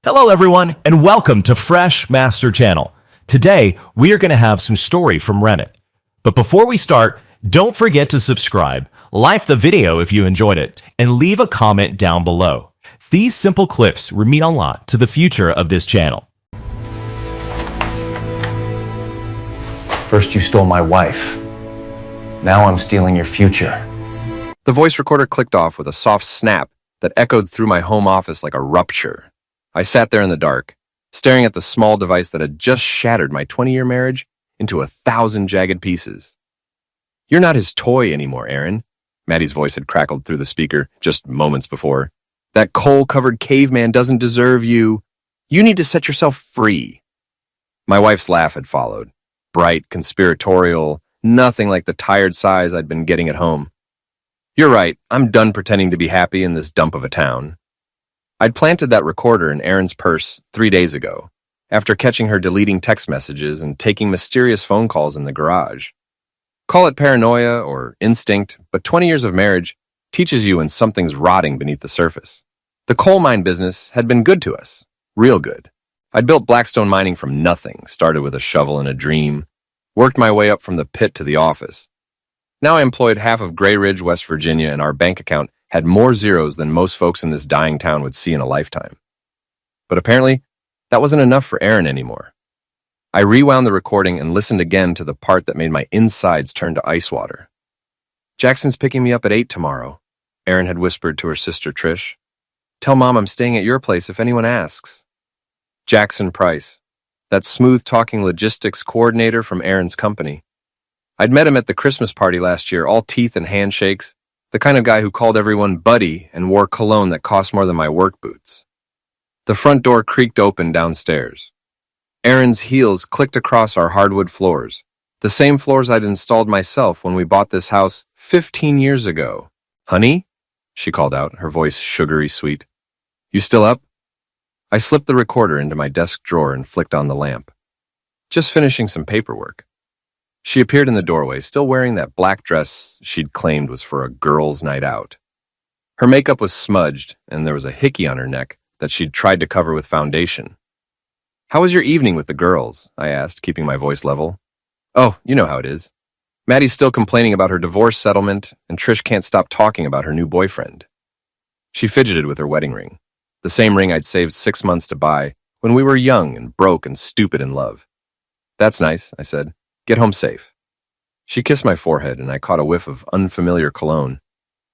Hello everyone, and welcome to Fresh Master Channel. Today, we are going to have some story from Reddit. But before we start, don't forget to subscribe, like the video if you enjoyed it, and leave a comment down below. These simple clips will mean a lot to the future of this channel. First you stole my wife. Now I'm stealing your future. The voice recorder clicked off with a soft snap that echoed through my home office like a rupture. I sat there in the dark, staring at the small device that had just shattered my 20-year marriage into 1,000 jagged pieces. "You're not his toy anymore, Aaron," Maddie's voice had crackled through the speaker just moments before. "That coal-covered caveman doesn't deserve you. You need to set yourself free." My wife's laugh had followed. Bright, conspiratorial, nothing like the tired sighs I'd been getting at home. "You're right, I'm done pretending to be happy in this dump of a town." I'd planted that recorder in Erin's purse 3 days ago, after catching her deleting text messages and taking mysterious phone calls in the garage. Call it paranoia or instinct, but 20 years of marriage teaches you when something's rotting beneath the surface. The coal mine business had been good to us, real good. I'd built Blackstone Mining from nothing, started with a shovel and a dream, worked my way up from the pit to the office. Now I employed half of Gray Ridge, West Virginia, and our bank account had more zeros than most folks in this dying town would see in a lifetime. But apparently, that wasn't enough for Aaron anymore. I rewound the recording and listened again to the part that made my insides turn to ice water. "Jackson's picking me up at 8 tomorrow," Aaron had whispered to her sister Trish. "Tell Mom I'm staying at your place if anyone asks." Jackson Price, that smooth-talking logistics coordinator from Aaron's company. I'd met him at the Christmas party last year, all teeth and handshakes, the kind of guy who called everyone buddy and wore cologne that cost more than my work boots. The front door creaked open downstairs. Aaron's heels clicked across our hardwood floors, the same floors I'd installed myself when we bought this house 15 years ago. "Honey?" she called out, her voice sugary sweet. "You still up?" I slipped the recorder into my desk drawer and flicked on the lamp. "Just finishing some paperwork." She appeared in the doorway, still wearing that black dress she'd claimed was for a girls' night out. Her makeup was smudged, and there was a hickey on her neck that she'd tried to cover with foundation. "How was your evening with the girls?" I asked, keeping my voice level. "Oh, you know how it is. Maddie's still complaining about her divorce settlement, and Trish can't stop talking about her new boyfriend." She fidgeted with her wedding ring, the same ring I'd saved 6 months to buy when we were young and broke and stupid in love. "That's nice," I said. "Get home safe." She kissed my forehead, and I caught a whiff of unfamiliar cologne.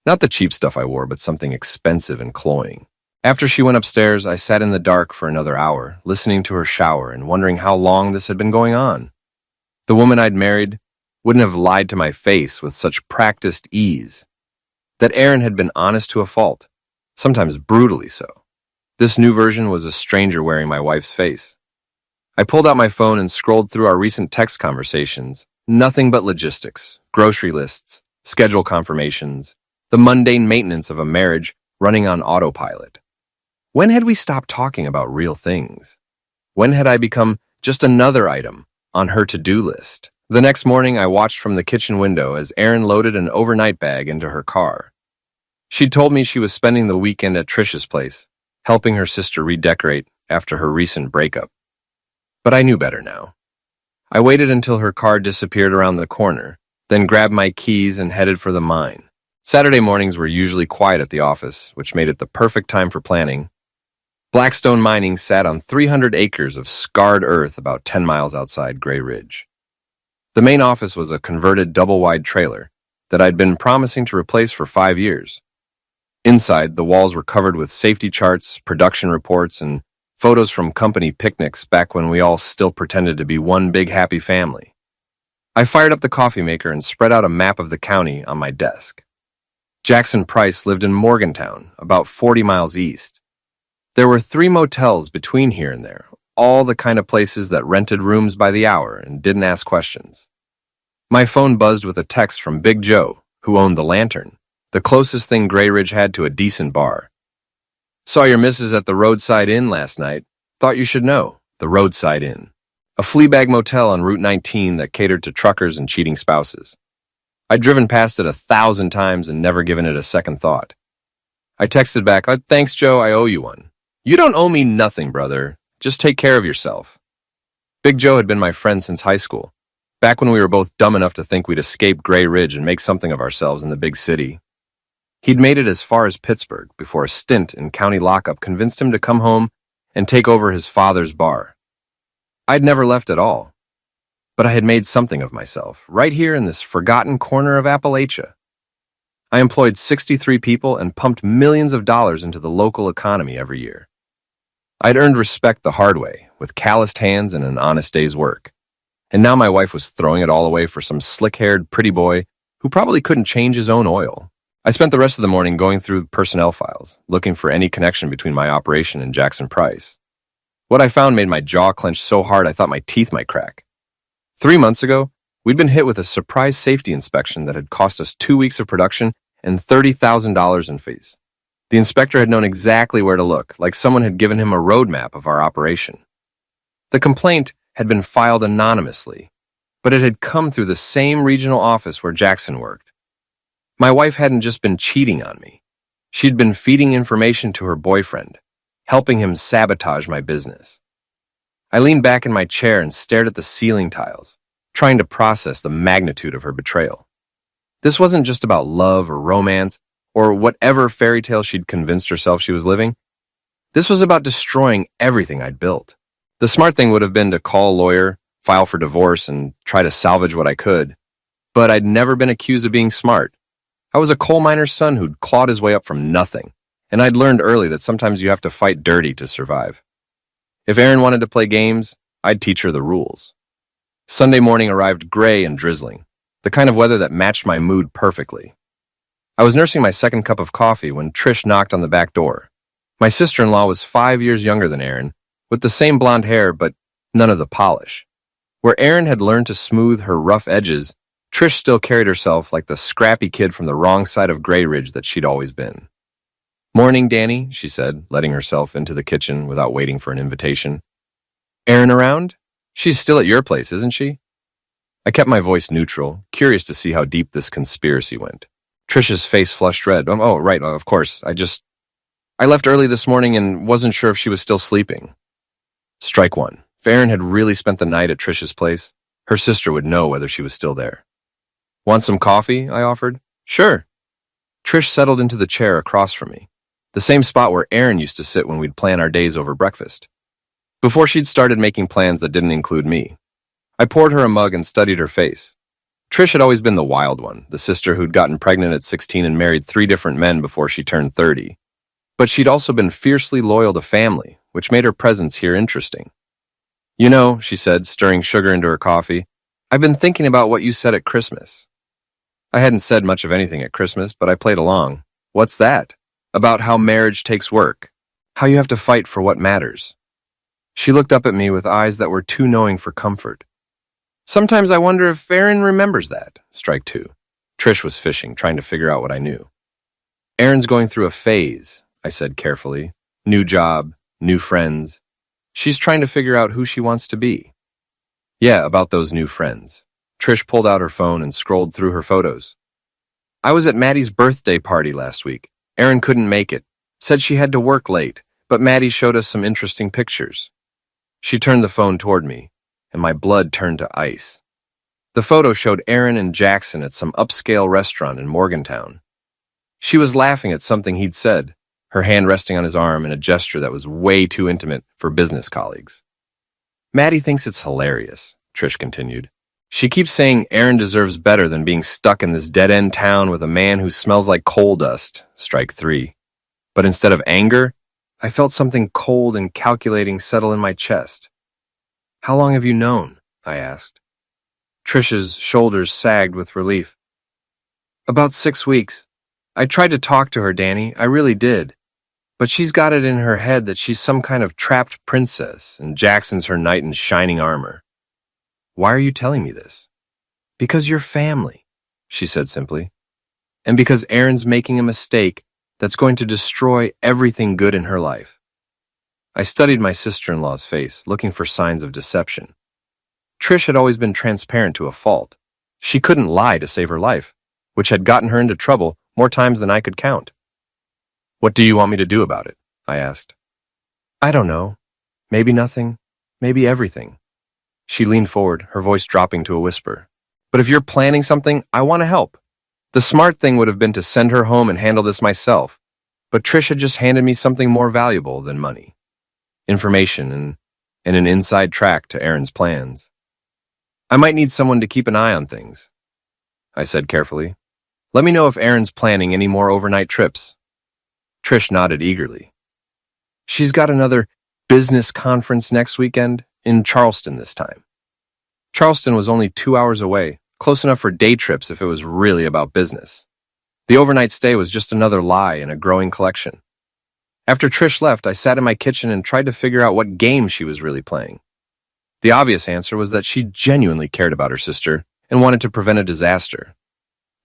Not the cheap stuff I wore, but something expensive and cloying. After she went upstairs, I sat in the dark for another hour, listening to her shower and wondering how long this had been going on. The woman I'd married wouldn't have lied to my face with such practiced ease. That Aaron had been honest to a fault, sometimes brutally so. This new version was a stranger wearing my wife's face. I pulled out my phone and scrolled through our recent text conversations. Nothing but logistics, grocery lists, schedule confirmations, the mundane maintenance of a marriage running on autopilot. When had we stopped talking about real things? When had I become just another item on her to-do list? The next morning, I watched from the kitchen window as Erin loaded an overnight bag into her car. She'd told me she was spending the weekend at Trish's place, helping her sister redecorate after her recent breakup. But I knew better now. I waited until her car disappeared around the corner, then grabbed my keys and headed for the mine. Saturday mornings were usually quiet at the office, which made it the perfect time for planning. Blackstone Mining sat on 300 acres of scarred earth about 10 miles outside Gray Ridge. The main office was a converted double-wide trailer that I'd been promising to replace for 5 years. Inside, the walls were covered with safety charts, production reports, and photos from company picnics back when we all still pretended to be one big happy family. I fired up the coffee maker and spread out a map of the county on my desk. Jackson Price lived in Morgantown, about 40 miles east. There were 3 motels between here and there, all the kind of places that rented rooms by the hour and didn't ask questions. My phone buzzed with a text from Big Joe, who owned the Lantern, the closest thing Gray Ridge had to a decent bar. "Saw your missus at the Roadside Inn last night. Thought you should know, the Roadside Inn. A fleabag motel on Route 19 that catered to truckers and cheating spouses. I'd driven past it 1,000 times and never given it a second thought. I texted back, "Thanks, Joe, I owe you one. You don't owe me nothing, brother. Just take care of yourself. Big Joe had been my friend since high school, back when we were both dumb enough to think we'd escape Gray Ridge and make something of ourselves in the big city. He'd made it as far as Pittsburgh before a stint in county lockup convinced him to come home and take over his father's bar. I'd never left at all, but I had made something of myself, right here in this forgotten corner of Appalachia. I employed 63 people and pumped millions of dollars into the local economy every year. I'd earned respect the hard way, with calloused hands and an honest day's work. And now my wife was throwing it all away for some slick-haired pretty boy who probably couldn't change his own oil. I spent the rest of the morning going through personnel files, looking for any connection between my operation and Jackson Price. What I found made my jaw clench so hard I thought my teeth might crack. 3 months ago, we'd been hit with a surprise safety inspection that had cost us 2 weeks of production and $30,000 in fees. The inspector had known exactly where to look, like someone had given him a roadmap of our operation. The complaint had been filed anonymously, but it had come through the same regional office where Jackson worked. My wife hadn't just been cheating on me. She'd been feeding information to her boyfriend, helping him sabotage my business. I leaned back in my chair and stared at the ceiling tiles, trying to process the magnitude of her betrayal. This wasn't just about love or romance or whatever fairy tale she'd convinced herself she was living. This was about destroying everything I'd built. The smart thing would have been to call a lawyer, file for divorce, and try to salvage what I could. But I'd never been accused of being smart. I was a coal miner's son who'd clawed his way up from nothing, and I'd learned early that sometimes you have to fight dirty to survive. If Erin wanted to play games, I'd teach her the rules. Sunday morning arrived gray and drizzling, the kind of weather that matched my mood perfectly. I was nursing my second cup of coffee when Trish knocked on the back door. My sister-in-law was 5 years younger than Erin, with the same blonde hair but none of the polish. Where Erin had learned to smooth her rough edges, Trish still carried herself like the scrappy kid from the wrong side of Gray Ridge that she'd always been. "Morning, Danny," she said, letting herself into the kitchen without waiting for an invitation. "Erin around? She's still at your place, isn't she?" I kept my voice neutral, curious to see how deep this conspiracy went. Trish's face flushed red. "Oh, right, of course. I left early this morning and wasn't sure if she was still sleeping." Strike one. If Erin had really spent the night at Trish's place, her sister would know whether she was still there. "Want some coffee?" I offered. "Sure." Trish settled into the chair across from me, the same spot where Erin used to sit when we'd plan our days over breakfast. Before she'd started making plans that didn't include me, I poured her a mug and studied her face. Trish had always been the wild one, the sister who'd gotten pregnant at 16 and married 3 different men before she turned 30. But she'd also been fiercely loyal to family, which made her presence here interesting. "You know," she said, stirring sugar into her coffee, "I've been thinking about what you said at Christmas." I hadn't said much of anything at Christmas, but I played along. "What's that?" "About how marriage takes work. How you have to fight for what matters." She looked up at me with eyes that were too knowing for comfort. "Sometimes I wonder if Erin remembers that." Strike two. Trish was fishing, trying to figure out what I knew. "Erin's going through a phase," I said carefully. "New job, new friends. She's trying to figure out who she wants to be." "Yeah, about those new friends." Trish pulled out her phone and scrolled through her photos. "I was at Maddie's birthday party last week. Erin couldn't make it. Said she had to work late, but Maddie showed us some interesting pictures." She turned the phone toward me, and my blood turned to ice. The photo showed Erin and Jackson at some upscale restaurant in Morgantown. She was laughing at something he'd said, her hand resting on his arm in a gesture that was way too intimate for business colleagues. "Maddie thinks it's hilarious," Trish continued. "She keeps saying Erin deserves better than being stuck in this dead-end town with a man who smells like coal dust." Strike three. But instead of anger, I felt something cold and calculating settle in my chest. "How long have you known?" I asked. Trish's shoulders sagged with relief. "About 6 weeks. I tried to talk to her, Danny, I really did. But she's got it in her head that she's some kind of trapped princess, and Jackson's her knight in shining armor." "Why are you telling me this?" "Because you're family," she said simply. "And because Erin's making a mistake that's going to destroy everything good in her life." I studied my sister-in-law's face, looking for signs of deception. Trish had always been transparent to a fault. She couldn't lie to save her life, which had gotten her into trouble more times than I could count. "What do you want me to do about it?" I asked. I don't know. Maybe nothing. Maybe everything. She leaned forward, her voice dropping to a whisper. But if you're planning something, I want to help. The smart thing would have been to send her home and handle this myself. But Trish had just handed me something more valuable than money. Information and an inside track to Aaron's plans. I might need someone to keep an eye on things, I said carefully. Let me know if Aaron's planning any more overnight trips. Trish nodded eagerly. She's got another business conference next weekend in Charleston this time. Charleston was only 2 hours away, close enough for day trips if it was really about business. The overnight stay was just another lie in a growing collection. After Trish left, I sat in my kitchen and tried to figure out what game she was really playing. The obvious answer was that she genuinely cared about her sister and wanted to prevent a disaster.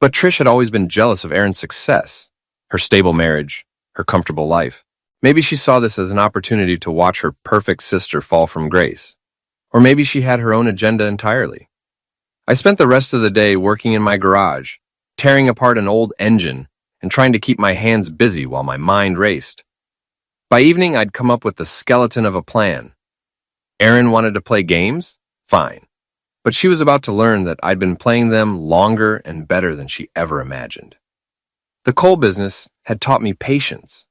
But Trish had always been jealous of Aaron's success, her stable marriage, her comfortable life. Maybe she saw this as an opportunity to watch her perfect sister fall from grace. Or maybe she had her own agenda entirely. I spent the rest of the day working in my garage, tearing apart an old engine and trying to keep my hands busy while my mind raced. By evening, I'd come up with the skeleton of a plan. Aaron wanted to play games? Fine. But she was about to learn that I'd been playing them longer and better than she ever imagined. The coal business had taught me patience.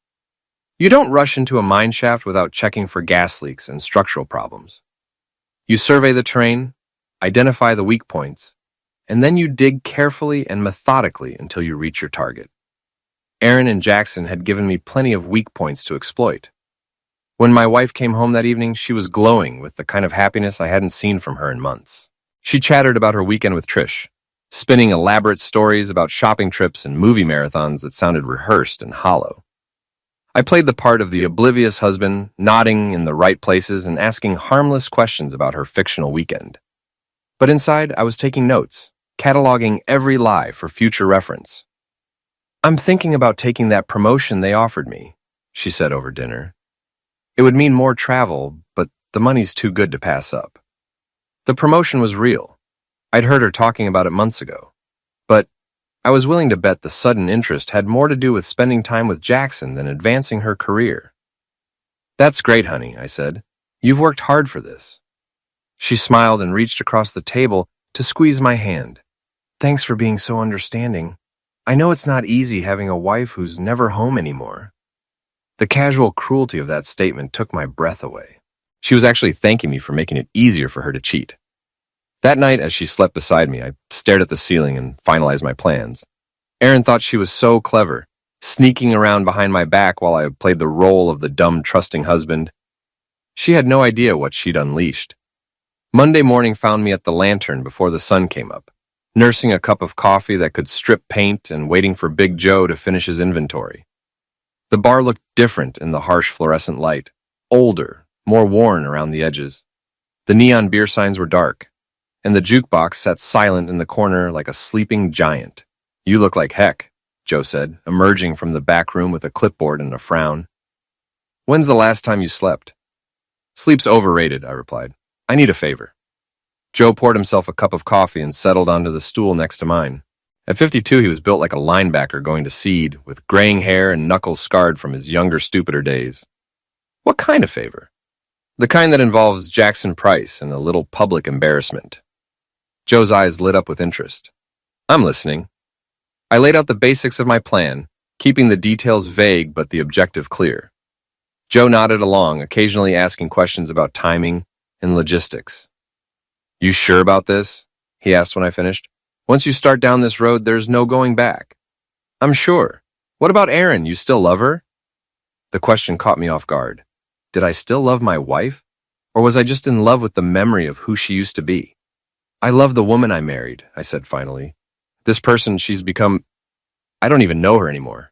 You don't rush into a mine shaft without checking for gas leaks and structural problems. You survey the terrain, identify the weak points, and then you dig carefully and methodically until you reach your target. Aaron and Jackson had given me plenty of weak points to exploit. When my wife came home that evening, she was glowing with the kind of happiness I hadn't seen from her in months. She chattered about her weekend with Trish, spinning elaborate stories about shopping trips and movie marathons that sounded rehearsed and hollow. I played the part of the oblivious husband, nodding in the right places and asking harmless questions about her fictional weekend. But inside, I was taking notes, cataloging every lie for future reference. I'm thinking about taking that promotion they offered me, she said over dinner. It would mean more travel, but the money's too good to pass up. The promotion was real. I'd heard her talking about it months ago. But I was willing to bet the sudden interest had more to do with spending time with Jackson than advancing her career. That's great, honey, I said. You've worked hard for this. She smiled and reached across the table to squeeze my hand. Thanks for being so understanding. I know it's not easy having a wife who's never home anymore. The casual cruelty of that statement took my breath away. She was actually thanking me for making it easier for her to cheat. That night, as she slept beside me, I stared at the ceiling and finalized my plans. Aaron thought she was so clever, sneaking around behind my back while I played the role of the dumb, trusting husband. She had no idea what she'd unleashed. Monday morning found me at the Lantern before the sun came up, nursing a cup of coffee that could strip paint and waiting for Big Joe to finish his inventory. The bar looked different in the harsh fluorescent light, older, more worn around the edges. The neon beer signs were dark, and the jukebox sat silent in the corner like a sleeping giant. You look like heck, Joe said, emerging from the back room with a clipboard and a frown. When's the last time you slept? Sleep's overrated, I replied. I need a favor. Joe poured himself a cup of coffee and settled onto the stool next to mine. At 52, he was built like a linebacker going to seed, with graying hair and knuckles scarred from his younger, stupider days. What kind of favor? The kind that involves Jackson Price and a little public embarrassment. Joe's eyes lit up with interest. I'm listening. I laid out the basics of my plan, keeping the details vague but the objective clear. Joe nodded along, occasionally asking questions about timing and logistics. You sure about this? He asked when I finished. Once you start down this road, there's no going back. I'm sure. What about Erin? You still love her? The question caught me off guard. Did I still love my wife? Or was I just in love with the memory of who she used to be? I love the woman I married, I said finally. This person, she's become... I don't even know her anymore.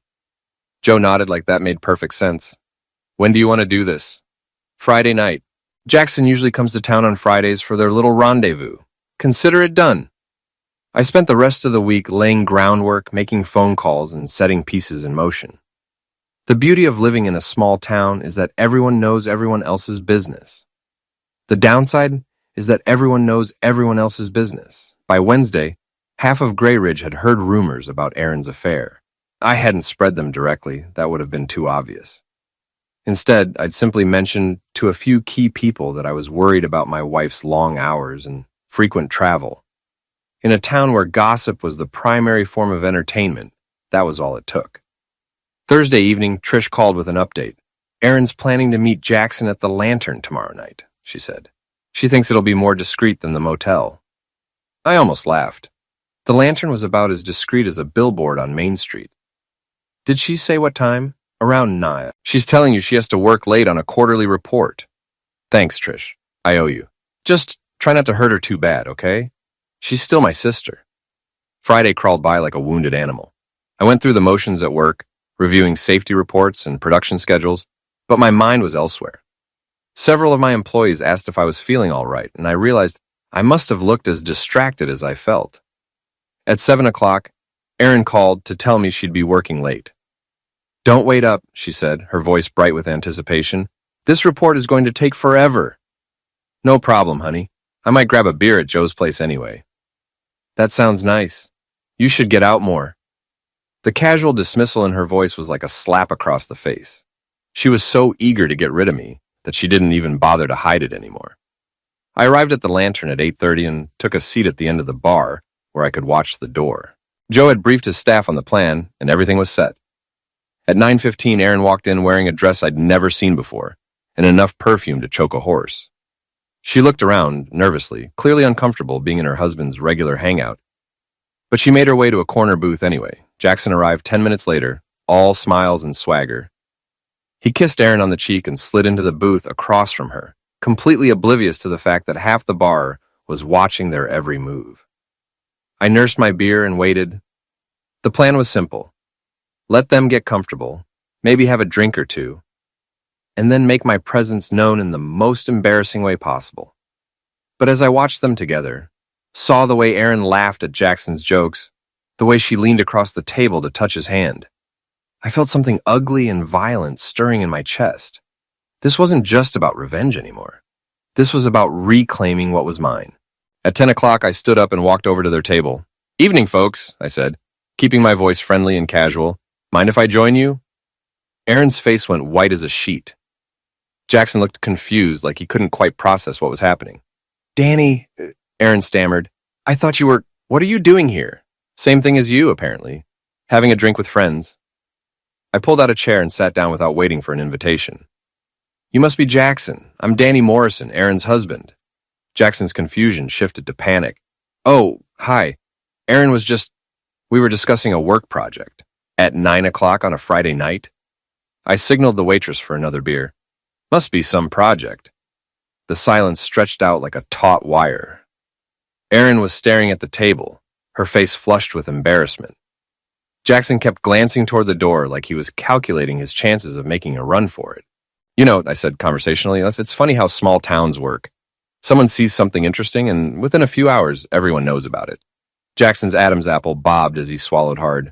Joe nodded like that made perfect sense. When do you want to do this? Friday night. Jackson usually comes to town on Fridays for their little rendezvous. Consider it done. I spent the rest of the week laying groundwork, making phone calls, and setting pieces in motion. The beauty of living in a small town is that everyone knows everyone else's business. The downside is that everyone knows everyone else's business. By Wednesday, half of Grey Ridge had heard rumors about Erin's affair. I hadn't spread them directly. That would have been too obvious. Instead, I'd simply mention to a few key people that I was worried about my wife's long hours and frequent travel. In a town where gossip was the primary form of entertainment, that was all it took. Thursday evening, Trish called with an update. "Erin's planning to meet Jackson at the Lantern tomorrow night," she said. "She thinks it'll be more discreet than the motel." I almost laughed. The Lantern was about as discreet as a billboard on Main Street. "Did she say what time?" "Around 9. She's telling you she has to work late on a quarterly report." "Thanks, Trish. I owe you. Just try not to hurt her too bad, okay? She's still my sister." Friday crawled by like a wounded animal. I went through the motions at work, reviewing safety reports and production schedules, but my mind was elsewhere. Several of my employees asked if I was feeling all right, and I realized I must have looked as distracted as I felt. At 7 o'clock, Erin called to tell me she'd be working late. "Don't wait up," she said, her voice bright with anticipation. "This report is going to take forever." "No problem, honey. I might grab a beer at Joe's place anyway." "That sounds nice. You should get out more." The casual dismissal in her voice was like a slap across the face. She was so eager to get rid of me that she didn't even bother to hide it anymore. I arrived at the Lantern at 8:30 and took a seat at the end of the bar where I could watch the door. Joe had briefed his staff on the plan, and everything was set. At 9:15, Erin walked in wearing a dress I'd never seen before, and enough perfume to choke a horse. She looked around, nervously, clearly uncomfortable being in her husband's regular hangout. But she made her way to a corner booth anyway. Jackson arrived 10 minutes later, all smiles and swagger. He kissed Erin on the cheek and slid into the booth across from her, completely oblivious to the fact that half the bar was watching their every move. I nursed my beer and waited. The plan was simple. Let them get comfortable, maybe have a drink or two, and then make my presence known in the most embarrassing way possible. But as I watched them together, saw the way Erin laughed at Jackson's jokes, the way she leaned across the table to touch his hand, I felt something ugly and violent stirring in my chest. This wasn't just about revenge anymore. This was about reclaiming what was mine. At 10 o'clock, I stood up and walked over to their table. "Evening, folks," I said, keeping my voice friendly and casual. "Mind if I join you?" Erin's face went white as a sheet. Jackson looked confused, like he couldn't quite process what was happening. "Danny," Erin stammered, "I thought you were... What are you doing here?" "Same thing as you, apparently. Having a drink with friends." I pulled out a chair and sat down without waiting for an invitation. "You must be Jackson. I'm Danny Morrison, Erin's husband." Jackson's confusion shifted to panic. "Oh, hi. Erin was just... We were discussing a work project. At 9 o'clock on a Friday night?" I signaled the waitress for another beer. "Must be some project." The silence stretched out like a taut wire. Erin was staring at the table, her face flushed with embarrassment. Jackson kept glancing toward the door like he was calculating his chances of making a run for it. "You know," I said conversationally, "it's funny how small towns work. Someone sees something interesting, and within a few hours, everyone knows about it." Jackson's Adam's apple bobbed as he swallowed hard.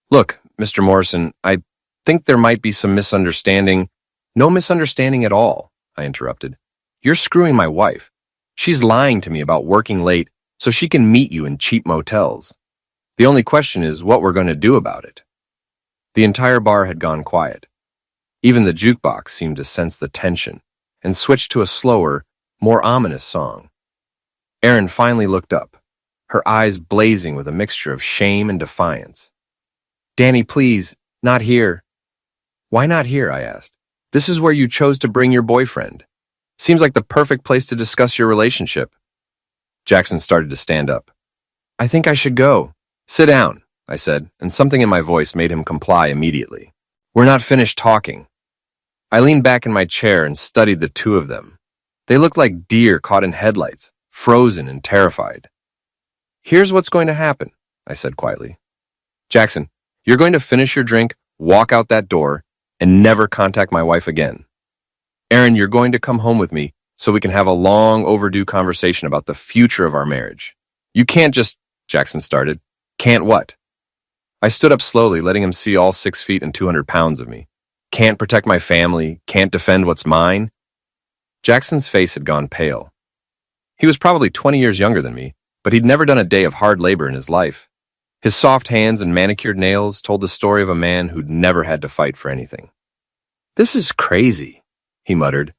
"Look, Mr. Morrison, I think there might be some misunderstanding." "No misunderstanding at all," I interrupted. "You're screwing my wife. She's lying to me about working late so she can meet you in cheap motels. The only question is what we're going to do about it." The entire bar had gone quiet. Even the jukebox seemed to sense the tension and switched to a slower, more ominous song. Erin finally looked up, her eyes blazing with a mixture of shame and defiance. "Danny, please, not here." "Why not here?" I asked. "This is where you chose to bring your boyfriend. Seems like the perfect place to discuss your relationship." Jackson started to stand up. "I think I should go." "Sit down," I said, and something in my voice made him comply immediately. "We're not finished talking." I leaned back in my chair and studied the two of them. They looked like deer caught in headlights, frozen and terrified. "Here's what's going to happen," I said quietly. "Jackson, you're going to finish your drink, walk out that door, and never contact my wife again. Erin, you're going to come home with me so we can have a long overdue conversation about the future of our marriage. You can't just..." Jackson started. "Can't what?" I stood up slowly, letting him see all 6 feet and 200 pounds of me. "Can't protect my family, can't defend what's mine?" Jackson's face had gone pale. He was probably 20 years younger than me, but he'd never done a day of hard labor in his life. His soft hands and manicured nails told the story of a man who'd never had to fight for anything. "This is crazy," he muttered,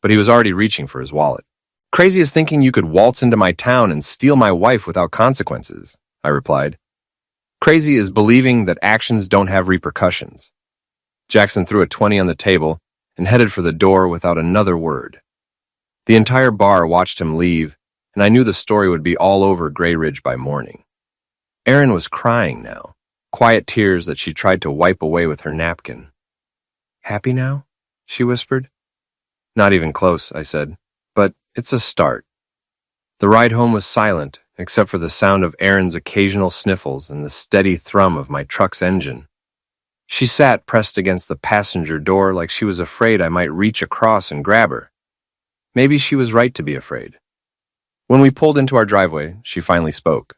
but he was already reaching for his wallet. "Crazy is thinking you could waltz into my town and steal my wife without consequences," I replied. "Crazy is believing that actions don't have repercussions." Jackson threw a 20 on the table and headed for the door without another word. The entire bar watched him leave, and I knew the story would be all over Grey Ridge by morning. Erin was crying now, quiet tears that she tried to wipe away with her napkin. "Happy now?" she whispered. "Not even close," I said, "but it's a start." The ride home was silent, except for the sound of Erin's occasional sniffles and the steady thrum of my truck's engine. She sat pressed against the passenger door like she was afraid I might reach across and grab her. Maybe she was right to be afraid. When we pulled into our driveway, she finally spoke.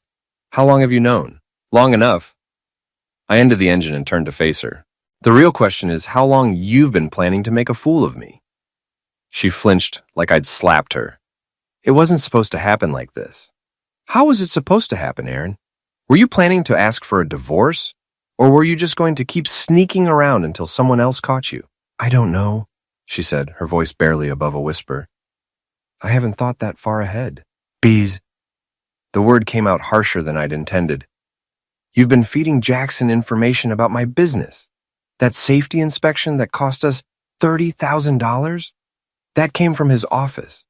"How long have you known?" "Long enough." I ended the engine and turned to face her. "The real question is how long you've been planning to make a fool of me." She flinched like I'd slapped her. "It wasn't supposed to happen like this." "How was it supposed to happen, Erin? Were you planning to ask for a divorce? Or were you just going to keep sneaking around until someone else caught you?" "I don't know," she said, her voice barely above a whisper. "I haven't thought that far ahead." "Bees." The word came out harsher than I'd intended. "You've been feeding Jackson information about my business. That safety inspection that cost us $30,000? That came from his office."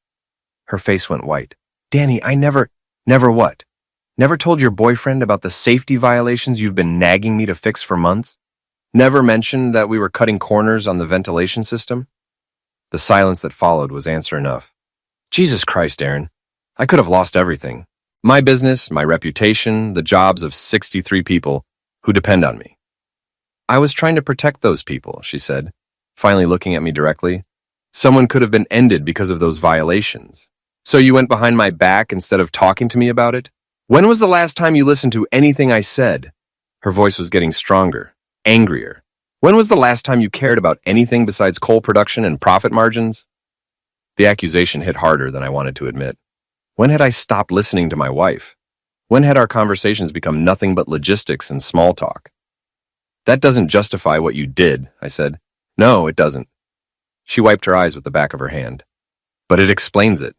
Her face went white. "Danny, I never..." "Never what? Never told your boyfriend about the safety violations you've been nagging me to fix for months? Never mentioned that we were cutting corners on the ventilation system?" The silence that followed was answer enough. "Jesus Christ, Erin. I could have lost everything. My business, my reputation, the jobs of 63 people who depend on me." "I was trying to protect those people," she said, finally looking at me directly. "Someone could have been ended because of those violations. So you went behind my back instead of talking to me about it? When was the last time you listened to anything I said?" Her voice was getting stronger, angrier. "When was the last time you cared about anything besides coal production and profit margins?" The accusation hit harder than I wanted to admit. When had I stopped listening to my wife? When had our conversations become nothing but logistics and small talk? "That doesn't justify what you did," I said. "No, it doesn't." She wiped her eyes with the back of her hand. "But it explains it."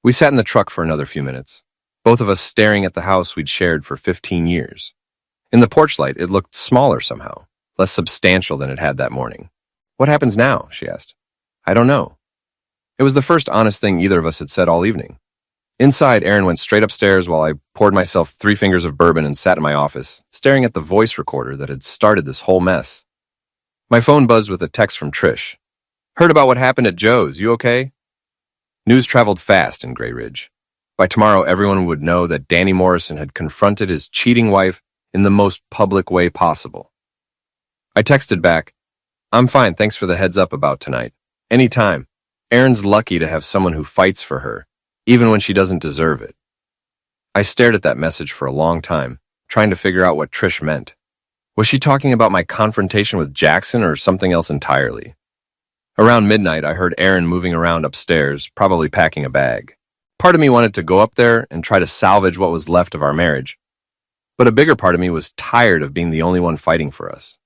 We sat in the truck for another few minutes, both of us staring at the house we'd shared for 15 years. In the porch light, it looked smaller somehow, less substantial than it had that morning. "What happens now?" she asked. "I don't know." It was the first honest thing either of us had said all evening. Inside, Erin went straight upstairs while I poured myself 3 fingers of bourbon and sat in my office, staring at the voice recorder that had started this whole mess. My phone buzzed with a text from Trish. "Heard about what happened at Joe's. You okay?" News traveled fast in Grey Ridge. By tomorrow, everyone would know that Danny Morrison had confronted his cheating wife in the most public way possible. I texted back, "I'm fine, thanks for the heads up about tonight. Anytime. Erin's lucky to have someone who fights for her, even when she doesn't deserve it." I stared at that message for a long time, trying to figure out what Trish meant. Was she talking about my confrontation with Jackson or something else entirely? Around midnight, I heard Erin moving around upstairs, probably packing a bag. Part of me wanted to go up there and try to salvage what was left of our marriage. But a bigger part of me was tired of being the only one fighting for us.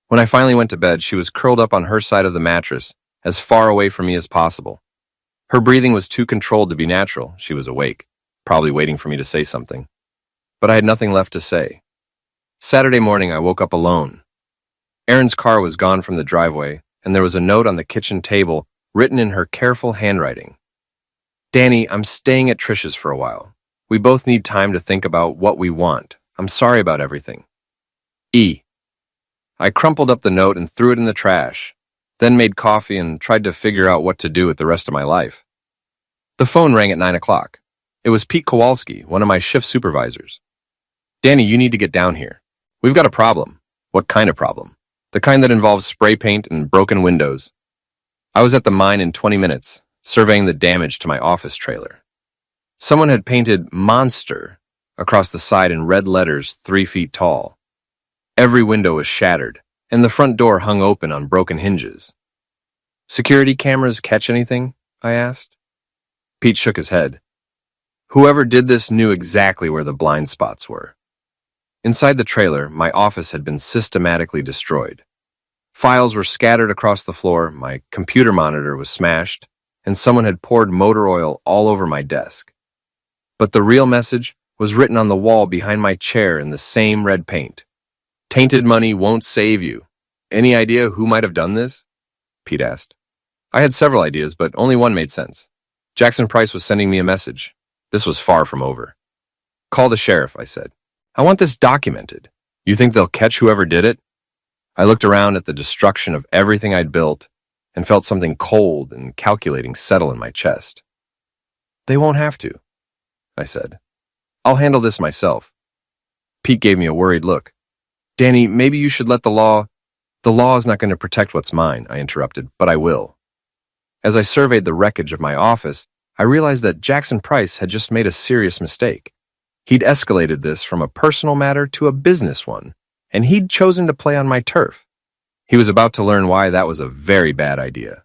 When I finally went to bed, she was curled up on her side of the mattress, as far away from me as possible. Her breathing was too controlled to be natural. She was awake, probably waiting for me to say something. But I had nothing left to say. Saturday morning, I woke up alone. Erin's car was gone from the driveway, and there was a note on the kitchen table written in her careful handwriting. "Danny, I'm staying at Trish's for a while. We both need time to think about what we want. I'm sorry about everything. E." I crumpled up the note and threw it in the trash, then made coffee and tried to figure out what to do with the rest of my life. The phone rang at 9 o'clock. It was Pete Kowalski, one of my shift supervisors. "Danny, you need to get down here. We've got a problem." "What kind of problem?" "The kind that involves spray paint and broken windows." I was at the mine in 20 minutes, surveying the damage to my office trailer. Someone had painted "Monster" across the side in red letters 3 feet tall. Every window was shattered, and the front door hung open on broken hinges. "Security cameras catch anything?" I asked. Pete shook his head. Whoever did this knew exactly where the blind spots were. Inside the trailer, my office had been systematically destroyed. Files were scattered across the floor, my computer monitor was smashed, and someone had poured motor oil all over my desk. But the real message was written on the wall behind my chair in the same red paint. Tainted money won't save you. Any idea who might have done this? Pete asked. I had several ideas, but only one made sense. Jackson Price was sending me a message. This was far from over. Call the sheriff, I said. I want this documented. You think they'll catch whoever did it? I looked around at the destruction of everything I'd built and felt something cold and calculating settle in my chest. They won't have to, I said. I'll handle this myself. Pete gave me a worried look. Danny, maybe you should let the law... The law is not going to protect what's mine, I interrupted, but I will. As I surveyed the wreckage of my office, I realized that Jackson Price had just made a serious mistake. He'd escalated this from a personal matter to a business one, and he'd chosen to play on my turf. He was about to learn why that was a very bad idea.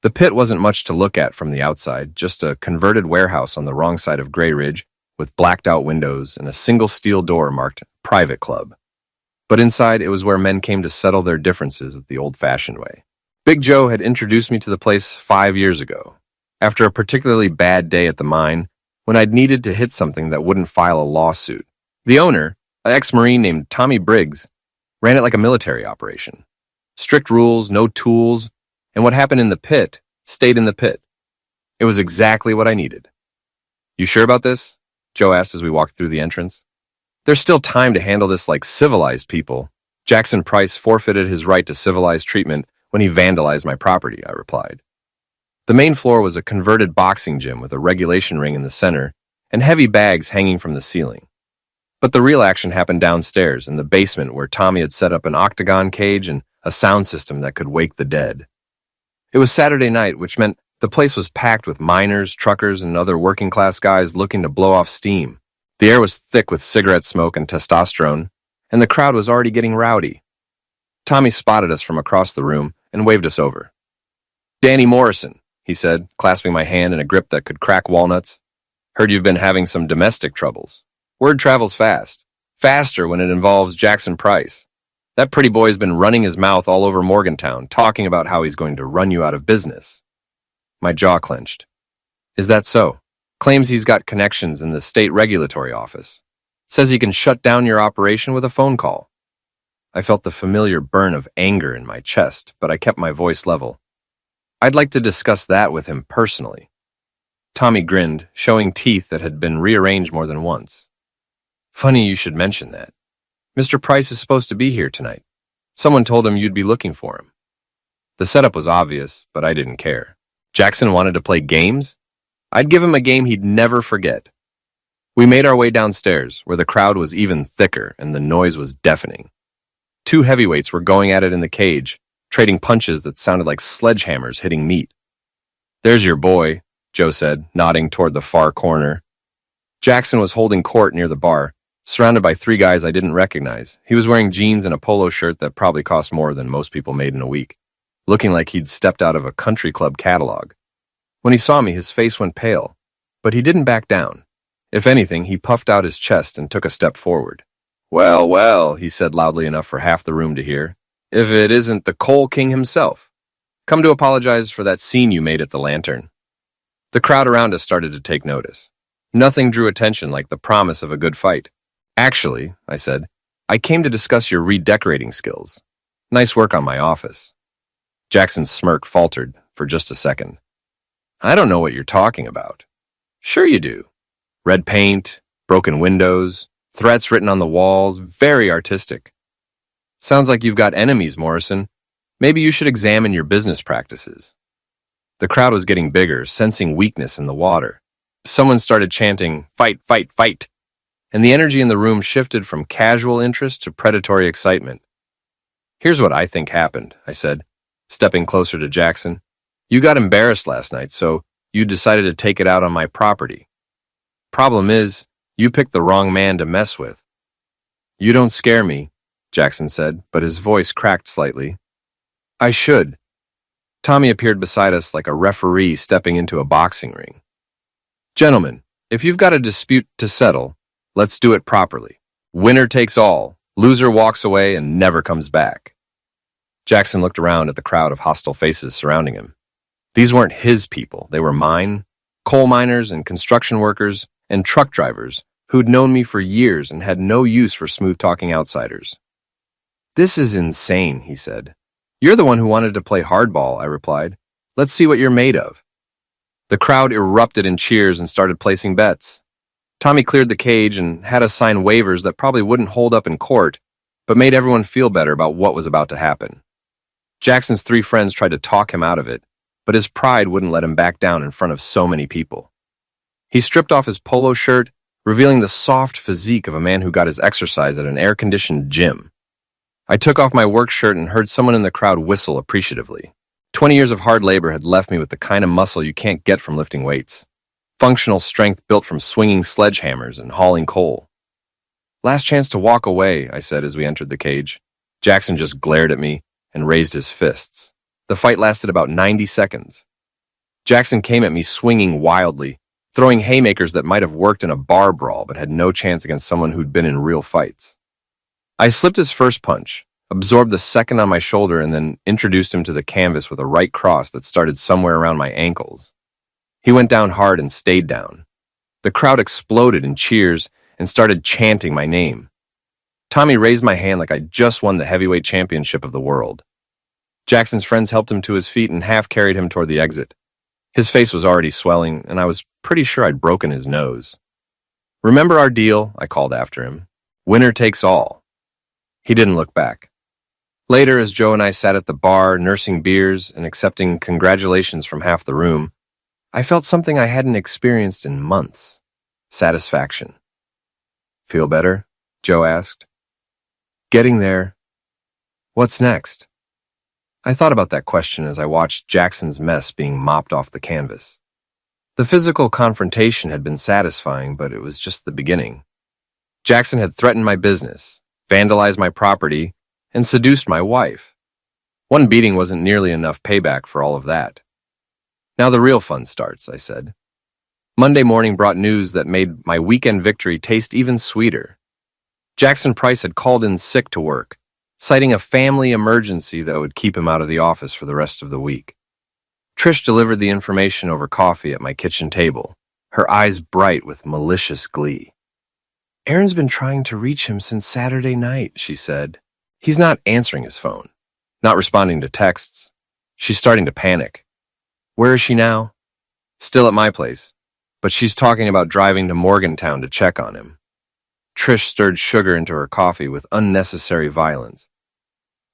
The pit wasn't much to look at from the outside, just a converted warehouse on the wrong side of Gray Ridge with blacked-out windows and a single steel door marked Private Club. But inside, it was where men came to settle their differences the old-fashioned way. Big Joe had introduced me to the place 5 years ago, after a particularly bad day at the mine, when I'd needed to hit something that wouldn't file a lawsuit. The owner, an ex-Marine named Tommy Briggs, ran it like a military operation. Strict rules, no tools, and what happened in the pit stayed in the pit. It was exactly what I needed. You sure about this? Joe asked as we walked through the entrance. There's still time to handle this like civilized people. Jackson Price forfeited his right to civilized treatment when he vandalized my property, I replied. The main floor was a converted boxing gym with a regulation ring in the center and heavy bags hanging from the ceiling. But the real action happened downstairs in the basement where Tommy had set up an octagon cage and a sound system that could wake the dead. It was Saturday night, which meant the place was packed with miners, truckers, and other working-class guys looking to blow off steam. The air was thick with cigarette smoke and testosterone, and the crowd was already getting rowdy. Tommy spotted us from across the room and waved us over. Danny Morrison, he said, clasping my hand in a grip that could crack walnuts. Heard you've been having some domestic troubles. Word travels fast. Faster when it involves Jackson Price. That pretty boy's been running his mouth all over Morgantown, talking about how he's going to run you out of business. My jaw clenched. Is that so? Claims he's got connections in the state regulatory office. Says he can shut down your operation with a phone call. I felt the familiar burn of anger in my chest, but I kept my voice level. I'd like to discuss that with him personally. Tommy grinned, showing teeth that had been rearranged more than once. Funny you should mention that. Mr. Price is supposed to be here tonight. Someone told him you'd be looking for him. The setup was obvious, but I didn't care. Jackson wanted to play games? I'd give him a game he'd never forget. We made our way downstairs, where the crowd was even thicker and the noise was deafening. Two heavyweights were going at it in the cage, trading punches that sounded like sledgehammers hitting meat. There's your boy, Joe said, nodding toward the far corner. Jackson was holding court near the bar, surrounded by 3 guys I didn't recognize. He was wearing jeans and a polo shirt that probably cost more than most people made in a week, looking like he'd stepped out of a country club catalog. When he saw me, his face went pale, but he didn't back down. If anything, he puffed out his chest and took a step forward. Well, well, he said loudly enough for half the room to hear. If it isn't the Coal King himself. Come to apologize for that scene you made at the Lantern. The crowd around us started to take notice. Nothing drew attention like the promise of a good fight. Actually, I said, I came to discuss your redecorating skills. Nice work on my office. Jackson's smirk faltered for just a second. I don't know what you're talking about. Sure you do. Red paint, broken windows, threats written on the walls, very artistic. Sounds like you've got enemies, Morrison. Maybe you should examine your business practices. The crowd was getting bigger, sensing weakness in the water. Someone started chanting, fight, fight, fight, and the energy in the room shifted from casual interest to predatory excitement. Here's what I think happened, I said, stepping closer to Jackson. You got embarrassed last night, so you decided to take it out on my property. Problem is, you picked the wrong man to mess with. You don't scare me, Jackson said, but his voice cracked slightly. I should. Tommy appeared beside us like a referee stepping into a boxing ring. Gentlemen, if you've got a dispute to settle, let's do it properly. Winner takes all. Loser walks away and never comes back. Jackson looked around at the crowd of hostile faces surrounding him. These weren't his people, they were mine, coal miners and construction workers and truck drivers who'd known me for years and had no use for smooth-talking outsiders. "This is insane," he said. "You're the one who wanted to play hardball," I replied. "Let's see what you're made of." The crowd erupted in cheers and started placing bets. Tommy cleared the cage and had us sign waivers that probably wouldn't hold up in court, but made everyone feel better about what was about to happen. Jackson's 3 friends tried to talk him out of it, but his pride wouldn't let him back down in front of so many people. He stripped off his polo shirt, revealing the soft physique of a man who got his exercise at an air-conditioned gym. I took off my work shirt and heard someone in the crowd whistle appreciatively. 20 years of hard labor had left me with the kind of muscle you can't get from lifting weights. Functional strength built from swinging sledgehammers and hauling coal. "Last chance to walk away," I said as we entered the cage. Jackson just glared at me and raised his fists. The fight lasted about 90 seconds. Jackson came at me swinging wildly, throwing haymakers that might have worked in a bar brawl but had no chance against someone who'd been in real fights. I slipped his first punch, absorbed the second on my shoulder, and then introduced him to the canvas with a right cross that started somewhere around my ankles. He went down hard and stayed down. The crowd exploded in cheers and started chanting my name. Tommy raised my hand like I just won the heavyweight championship of the world. Jackson's friends helped him to his feet and half-carried him toward the exit. His face was already swelling, and I was pretty sure I'd broken his nose. "Remember our deal?" I called after him. "Winner takes all." He didn't look back. Later, as Joe and I sat at the bar, nursing beers and accepting congratulations from half the room, I felt something I hadn't experienced in months. Satisfaction. "Feel better?" Joe asked. "Getting there. What's next?" I thought about that question as I watched Jackson's mess being mopped off the canvas. The physical confrontation had been satisfying, but it was just the beginning. Jackson had threatened my business, vandalized my property, and seduced my wife. One beating wasn't nearly enough payback for all of that. "Now the real fun starts," I said. Monday morning brought news that made my weekend victory taste even sweeter. Jackson Price had called in sick to work, citing a family emergency that would keep him out of the office for the rest of the week. Trish delivered the information over coffee at my kitchen table, her eyes bright with malicious glee. "Aaron's been trying to reach him since Saturday night," she said. "He's not answering his phone, not responding to texts. She's starting to panic." "Where is she now?" "Still at my place, but she's talking about driving to Morgantown to check on him." Trish stirred sugar into her coffee with unnecessary violence.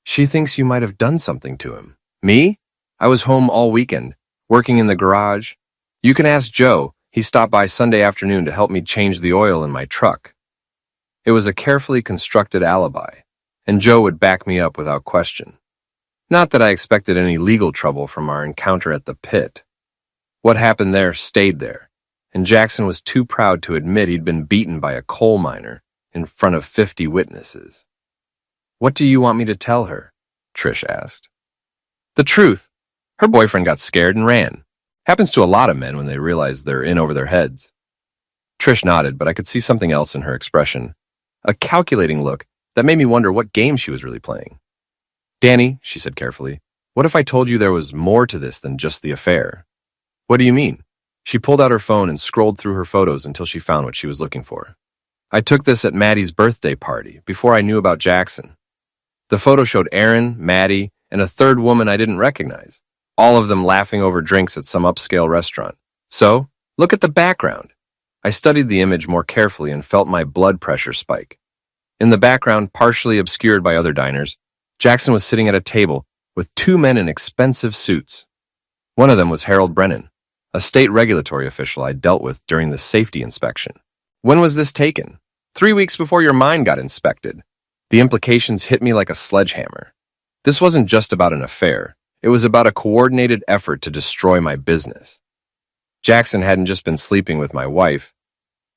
"She thinks you might have done something to him." "Me? I was home all weekend, working in the garage. You can ask Joe. He stopped by Sunday afternoon to help me change the oil in my truck." It was a carefully constructed alibi, and Joe would back me up without question. Not that I expected any legal trouble from our encounter at the pit. What happened there stayed there, and Jackson was too proud to admit he'd been beaten by a coal miner in front of 50 witnesses. "What do you want me to tell her?" Trish asked. "The truth. Her boyfriend got scared and ran. Happens to a lot of men when they realize they're in over their heads." Trish nodded, but I could see something else in her expression. A calculating look that made me wonder what game she was really playing. "Danny," she said carefully, "what if I told you there was more to this than just the affair?" "What do you mean?" She pulled out her phone and scrolled through her photos until she found what she was looking for. "I took this at Maddie's birthday party, before I knew about Jackson." The photo showed Aaron, Maddie, and a third woman I didn't recognize, all of them laughing over drinks at some upscale restaurant. "So, look at the background." I studied the image more carefully and felt my blood pressure spike. In the background, partially obscured by other diners, Jackson was sitting at a table with 2 men in expensive suits. One of them was Harold Brennan, a state regulatory official I dealt with during the safety inspection. "When was this taken?" 3 weeks before your mine got inspected." The implications hit me like a sledgehammer. This wasn't just about an affair. It was about a coordinated effort to destroy my business. Jackson hadn't just been sleeping with my wife.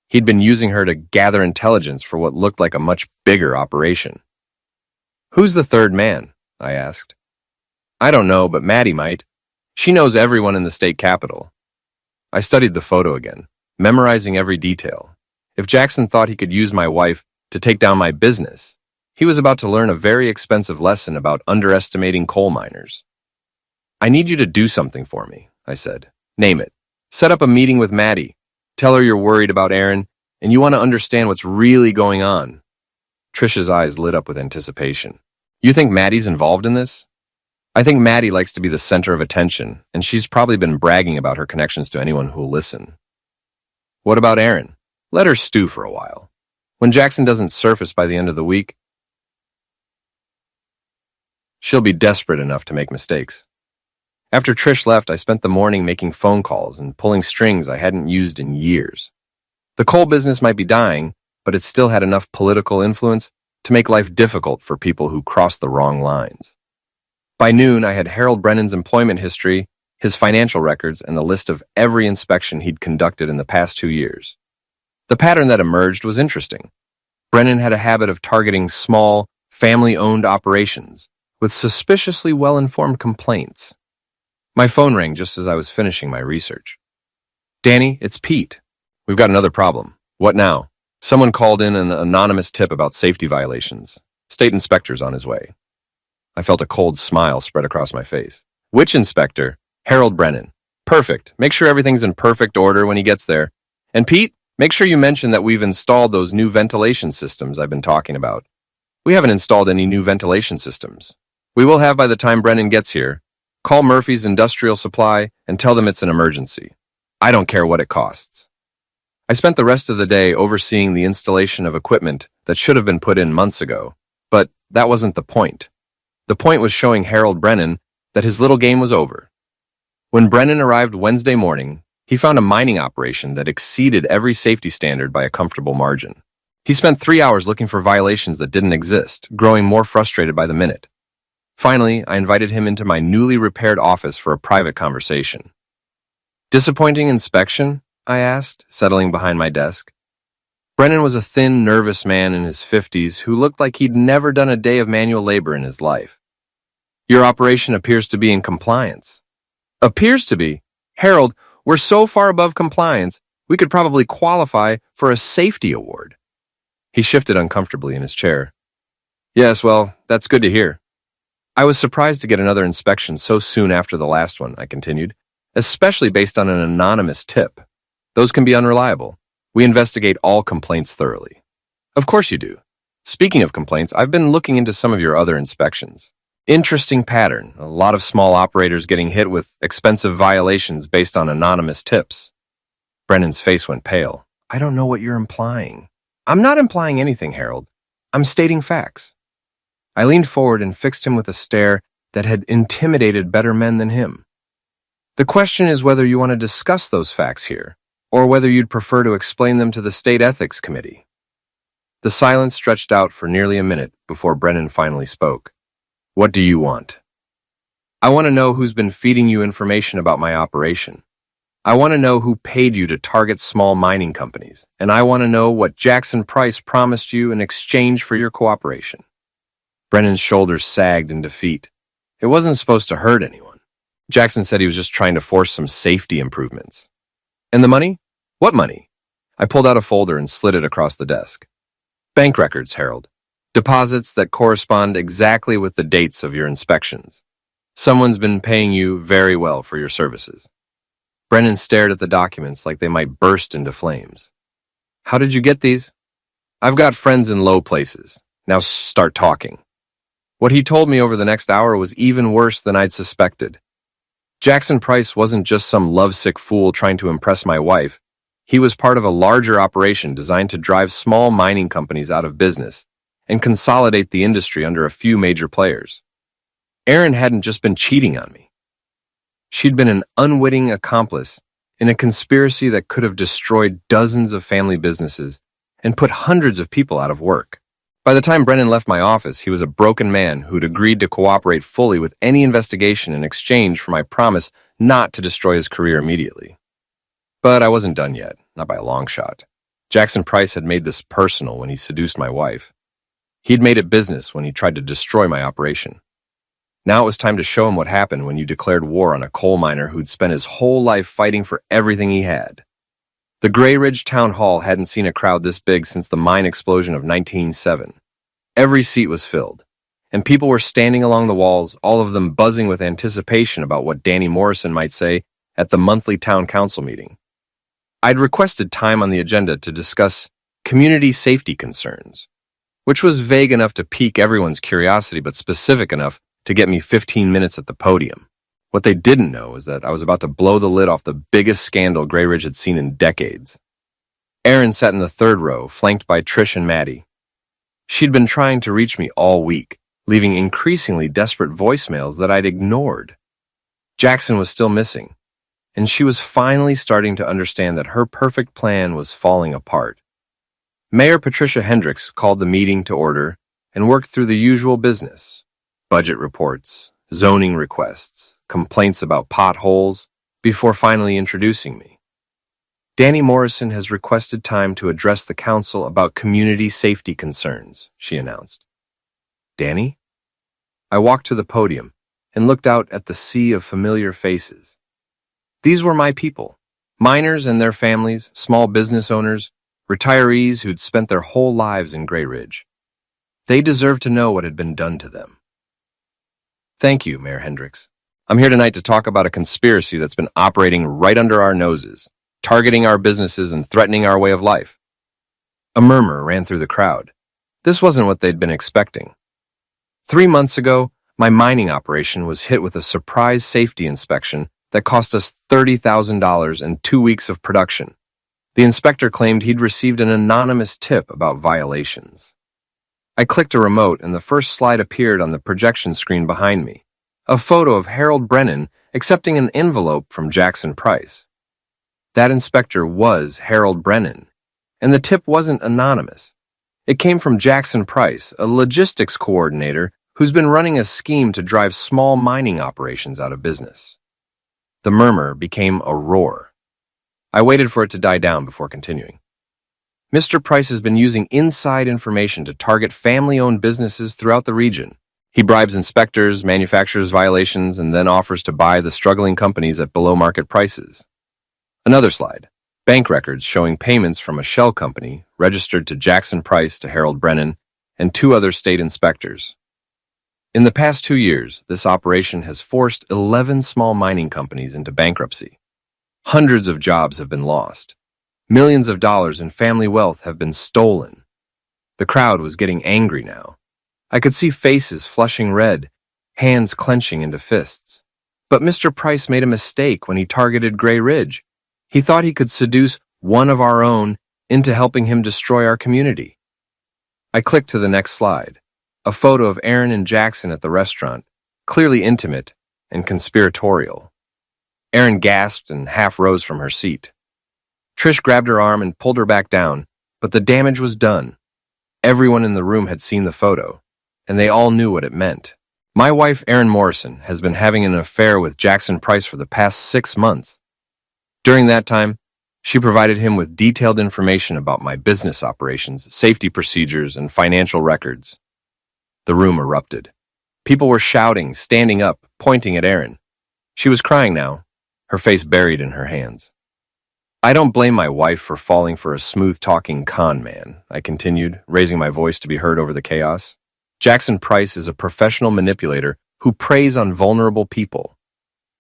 He'd been using her to gather intelligence for what looked like a much bigger operation. "Who's the third man?" I asked. "I don't know, but Maddie might. She knows everyone in the state capitol." I studied the photo again, memorizing every detail. If Jackson thought he could use my wife to take down my business, He was about to learn a very expensive lesson about underestimating coal miners. "I need you to do something for me," I said. "Name it. Set up a meeting with Maddie. Tell her you're worried about Aaron, and you want to understand what's really going on." Trish's eyes lit up with anticipation. "You think Maddie's involved in this?" "I think Maddie likes to be the center of attention, and she's probably been bragging about her connections to anyone who'll listen." "What about Aaron? Let her stew for a while. When Jackson doesn't surface by the end of the week, she'll be desperate enough to make mistakes." After Trish left, I spent the morning making phone calls and pulling strings I hadn't used in years. The coal business might be dying, but it still had enough political influence to make life difficult for people who crossed the wrong lines. By noon, I had Harold Brennan's employment history, his financial records, and a list of every inspection he'd conducted in the past 2 years. The pattern that emerged was interesting. Brennan had a habit of targeting small, family-owned operations with suspiciously well-informed complaints. My phone rang just as I was finishing my research. "Danny, it's Pete. We've got another problem." "What now?" "Someone called in an anonymous tip about safety violations. State inspector's on his way." I felt a cold smile spread across my face. "Which inspector?" "Harold Brennan." "Perfect. Make sure everything's in perfect order when he gets there. And Pete, make sure you mention that we've installed those new ventilation systems I've been talking about." "We haven't installed any new ventilation systems." "We will have by the time Brennan gets here. Call Murphy's Industrial Supply and tell them it's an emergency. I don't care what it costs." I spent the rest of the day overseeing the installation of equipment that should have been put in months ago, but that wasn't the point. The point was showing Harold Brennan that his little game was over. When Brennan arrived Wednesday morning, he found a mining operation that exceeded every safety standard by a comfortable margin. He spent 3 hours looking for violations that didn't exist, growing more frustrated by the minute. Finally, I invited him into my newly repaired office for a private conversation. "Disappointing inspection?" I asked, settling behind my desk. Brennan was a thin, nervous man in his 50s who looked like he'd never done a day of manual labor in his life. "Your operation appears to be in compliance." "Appears to be? Harold, we're so far above compliance, we could probably qualify for a safety award." He shifted uncomfortably in his chair. "Yes, well, that's good to hear." "I was surprised to get another inspection so soon after the last one," I continued, "especially based on an anonymous tip. Those can be unreliable. We investigate all complaints thoroughly." "Of course you do. Speaking of complaints, I've been looking into some of your other inspections. Interesting pattern. A lot of small operators getting hit with expensive violations based on anonymous tips." Brennan's face went pale. "I don't know what you're implying." "I'm not implying anything, Harold. I'm stating facts." I leaned forward and fixed him with a stare that had intimidated better men than him. "The question is whether you want to discuss those facts here, or whether you'd prefer to explain them to the State Ethics Committee." The silence stretched out for nearly a minute before Brennan finally spoke. "What do you want?" "I want to know who's been feeding you information about my operation. I want to know who paid you to target small mining companies, and I want to know what Jackson Price promised you in exchange for your cooperation." Brennan's shoulders sagged in defeat. It wasn't supposed to hurt anyone. Jackson said he was just trying to force some safety improvements. "And the money? What money?" I pulled out a folder and slid it across the desk. "Bank records, Harold. Deposits that correspond exactly with the dates of your inspections. Someone's been paying you very well for your services." Brennan stared at the documents like they might burst into flames. "How did you get these?" "I've got friends in low places. Now start talking." What he told me over the next hour was even worse than I'd suspected. Jackson Price wasn't just some lovesick fool trying to impress my wife. He was part of a larger operation designed to drive small mining companies out of business and consolidate the industry under a few major players. Erin hadn't just been cheating on me. She'd been an unwitting accomplice in a conspiracy that could have destroyed dozens of family businesses and put hundreds of people out of work. By the time Brennan left my office, he was a broken man who'd agreed to cooperate fully with any investigation in exchange for my promise not to destroy his career immediately. But I wasn't done yet, not by a long shot. Jackson Price had made this personal when he seduced my wife. He'd made it business when he tried to destroy my operation. Now it was time to show him what happened when you declared war on a coal miner who'd spent his whole life fighting for everything he had. The Gray Ridge Town Hall hadn't seen a crowd this big since the mine explosion of 1907. Every seat was filled, and people were standing along the walls, all of them buzzing with anticipation about what Danny Morrison might say at the monthly town council meeting. I'd requested time on the agenda to discuss community safety concerns, which was vague enough to pique everyone's curiosity but specific enough to get me 15 minutes at the podium. What they didn't know is that I was about to blow the lid off the biggest scandal Grey Ridge had seen in decades. Erin sat in the third row, flanked by Trish and Maddie. She'd been trying to reach me all week, leaving increasingly desperate voicemails that I'd ignored. Jackson was still missing, and she was finally starting to understand that her perfect plan was falling apart. Mayor Patricia Hendricks called the meeting to order and worked through the usual business: budget reports, zoning requests, complaints about potholes, before finally introducing me. Danny Morrison has requested time to address the council about community safety concerns, she announced. Danny? I walked to the podium and looked out at the sea of familiar faces. These were my people, miners and their families, small business owners, retirees who'd spent their whole lives in Grey Ridge. They deserved to know what had been done to them. Thank you, Mayor Hendricks. I'm here tonight to talk about a conspiracy that's been operating right under our noses, targeting our businesses and threatening our way of life. A murmur ran through the crowd. This wasn't what they'd been expecting. 3 months ago, my mining operation was hit with a surprise safety inspection that cost us $30,000 and 2 weeks of production. The inspector claimed he'd received an anonymous tip about violations. I clicked a remote and the first slide appeared on the projection screen behind me, a photo of Harold Brennan accepting an envelope from Jackson Price. That inspector was Harold Brennan, and the tip wasn't anonymous. It came from Jackson Price, a logistics coordinator who's been running a scheme to drive small mining operations out of business. The murmur became a roar. I waited for it to die down before continuing. Mr. Price has been using inside information to target family-owned businesses throughout the region. He bribes inspectors, manufactures violations, and then offers to buy the struggling companies at below-market prices. Another slide. Bank records showing payments from a shell company registered to Jackson Price to Harold Brennan and 2 other state inspectors. In the past 2 years, this operation has forced 11 small mining companies into bankruptcy. Hundreds of jobs have been lost. Millions of dollars in family wealth have been stolen. The crowd was getting angry now. I could see faces flushing red, hands clenching into fists. But Mr. Price made a mistake when he targeted Grey Ridge. He thought he could seduce one of our own into helping him destroy our community. I clicked to the next slide, a photo of Erin and Jackson at the restaurant, clearly intimate and conspiratorial. Erin gasped and half rose from her seat. Trish grabbed her arm and pulled her back down, but the damage was done. Everyone in the room had seen the photo, and they all knew what it meant. My wife, Erin Morrison, has been having an affair with Jackson Price for the past 6 months. During that time, she provided him with detailed information about my business operations, safety procedures, and financial records. The room erupted. People were shouting, standing up, pointing at Erin. She was crying now, her face buried in her hands. I don't blame my wife for falling for a smooth-talking con man, I continued, raising my voice to be heard over the chaos. Jackson Price is a professional manipulator who preys on vulnerable people.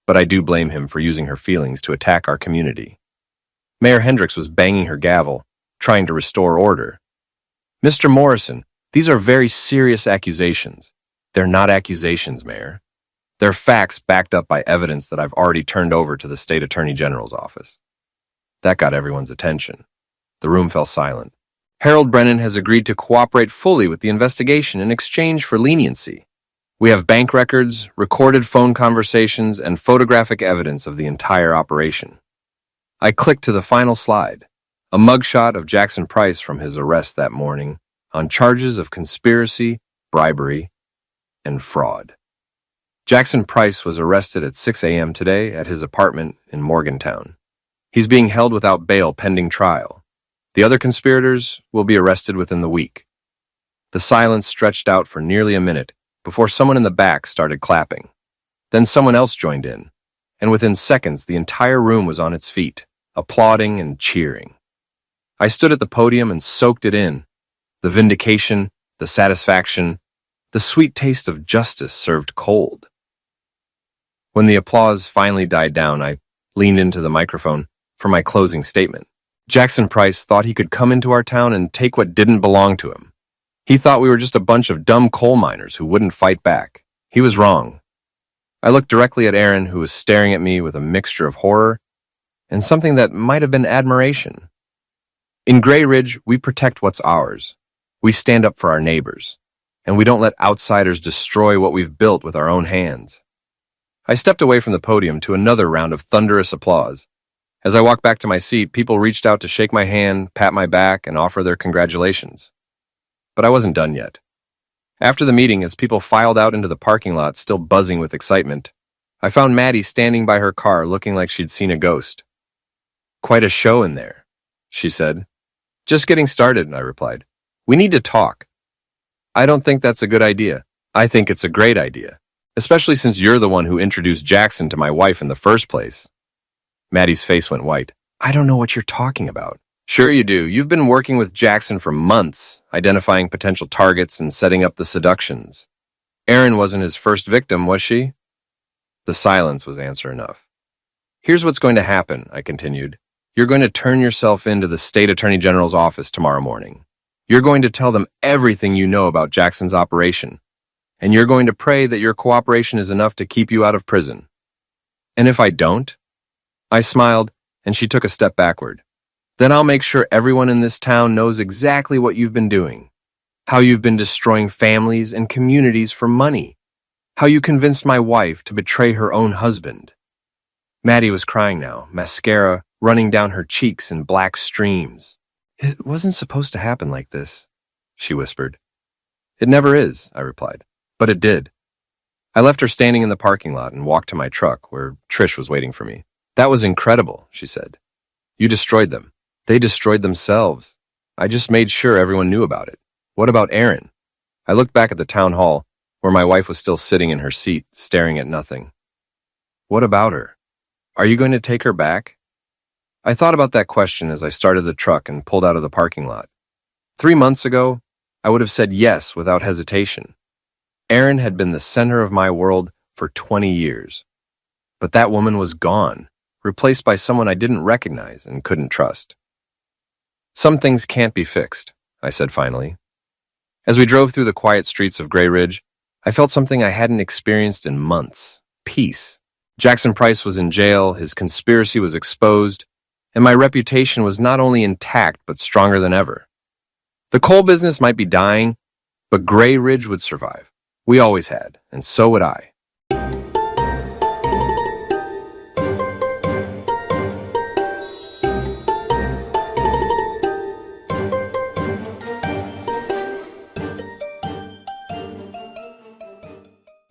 But I do blame him for using her feelings to attack our community. Mayor Hendricks was banging her gavel, trying to restore order. Mr. Morrison, these are very serious accusations. They're not accusations, Mayor. They're facts backed up by evidence that I've already turned over to the State Attorney General's office. That got everyone's attention. The room fell silent. Harold Brennan has agreed to cooperate fully with the investigation in exchange for leniency. We have bank records, recorded phone conversations, and photographic evidence of the entire operation. I clicked to the final slide, a mugshot of Jackson Price from his arrest that morning on charges of conspiracy, bribery, and fraud. Jackson Price was arrested at 6 a.m. today at his apartment in Morgantown. He's being held without bail pending trial. The other conspirators will be arrested within the week. The silence stretched out for nearly a minute before someone in the back started clapping. Then someone else joined in, and within seconds the entire room was on its feet, applauding and cheering. I stood at the podium and soaked it in. The vindication, the satisfaction, the sweet taste of justice served cold. When the applause finally died down, I leaned into the microphone for my closing statement. Jackson Price thought he could come into our town and take what didn't belong to him. He thought we were just a bunch of dumb coal miners who wouldn't fight back. He was wrong. I looked directly at Aaron, who was staring at me with a mixture of horror and something that might have been admiration. In Gray Ridge, we protect what's ours. We stand up for our neighbors, and we don't let outsiders destroy what we've built with our own hands. I stepped away from the podium to another round of thunderous applause. As I walked back to my seat, people reached out to shake my hand, pat my back, and offer their congratulations. But I wasn't done yet. After the meeting, as people filed out into the parking lot, still buzzing with excitement, I found Maddie standing by her car looking like she'd seen a ghost. "Quite a show in there," she said. "Just getting started," I replied. "We need to talk." "I don't think that's a good idea. I think it's a great idea, especially since you're the one who introduced Jackson to my wife in the first place." Maddie's face went white. "I don't know what you're talking about." "Sure you do. You've been working with Jackson for months, identifying potential targets and setting up the seductions. Erin wasn't his first victim, was she?" The silence was answer enough. "Here's what's going to happen," I continued. "You're going to turn yourself into the State Attorney General's office tomorrow morning. You're going to tell them everything you know about Jackson's operation, and you're going to pray that your cooperation is enough to keep you out of prison. And if I don't?" I smiled, and she took a step backward. "Then I'll make sure everyone in this town knows exactly what you've been doing, how you've been destroying families and communities for money, how you convinced my wife to betray her own husband." Maddie was crying now, mascara running down her cheeks in black streams. "It wasn't supposed to happen like this," she whispered. "It never is," I replied. "But it did." I left her standing in the parking lot and walked to my truck, where Trish was waiting for me. "That was incredible," she said. "You destroyed them. They destroyed themselves. I just made sure everyone knew about it. What about Erin?" I looked back at the town hall, where my wife was still sitting in her seat, staring at nothing. "What about her? Are you going to take her back?" I thought about that question as I started the truck and pulled out of the parking lot. 3 months ago, I would have said yes without hesitation. Erin had been the center of my world for 20 years. But that woman was gone, replaced by someone I didn't recognize and couldn't trust. "Some things can't be fixed," I said finally. As we drove through the quiet streets of Gray Ridge, I felt something I hadn't experienced in months: peace. Jackson Price was in jail, his conspiracy was exposed, and my reputation was not only intact but stronger than ever. The coal business might be dying, but Gray Ridge would survive. We always had, and so would I.